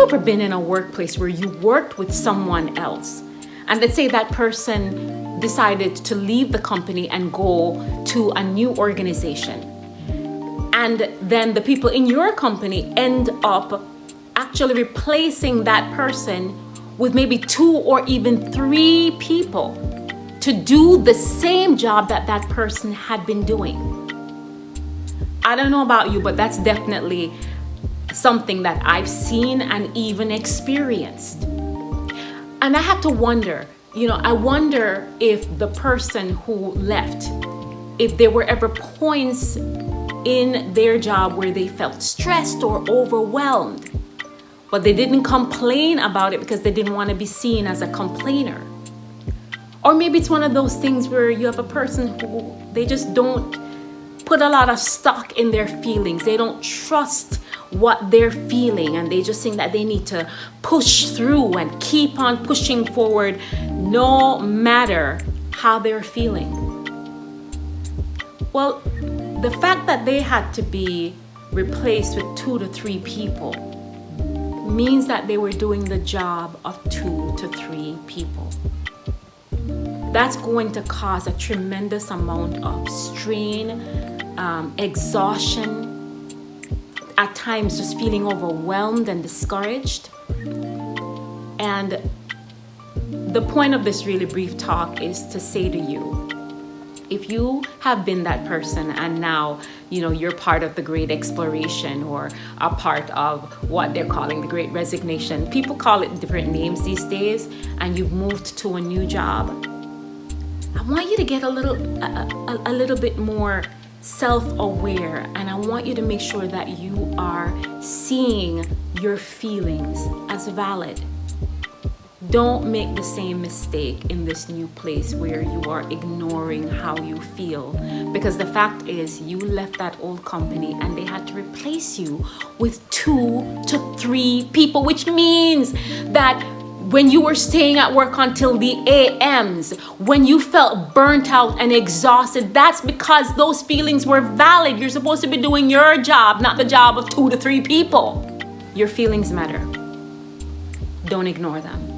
you ever been in a workplace where you worked with someone else, and let's say that person decided to leave the company and go to a new organization, and then the people in your company end up actually replacing that person with maybe 2 or even 3 people to do the same job that that person had been doing? I don't know about you, but that's definitely something that I've seen and even experienced. And I have to wonder, I wonder if the person who left, if there were ever points in their job where they felt stressed or overwhelmed, but they didn't complain about it because they didn't want to be seen as a complainer. Or maybe it's one of those things where you have a person who they just don't put a lot of stock in their feelings. They don't trust what they're feeling, and they just think that they need to push through and keep on pushing forward no matter how they're feeling. Well, the fact that they had to be replaced with 2 to 3 people means that they were doing the job of 2 to 3 people. That's going to cause a tremendous amount of strain, exhaustion, at times just feeling overwhelmed and discouraged. And the point of this really brief talk is to say to you, if you have been that person and now, you're part of the great exploration or a part of what they're calling the great resignation, people call it different names these days, and you've moved to a new job, I want you to get a little bit more self-aware, and I want you to make sure that you are seeing your feelings as valid. Don't make the same mistake in this new place where you are ignoring how you feel, because the fact is you left that old company and they had to replace you with 2 to 3 people, which means that when you were staying at work until the AMs, when you felt burnt out and exhausted, that's because those feelings were valid. You're supposed to be doing your job, not the job of 2 to 3 people. Your feelings matter. Don't ignore them.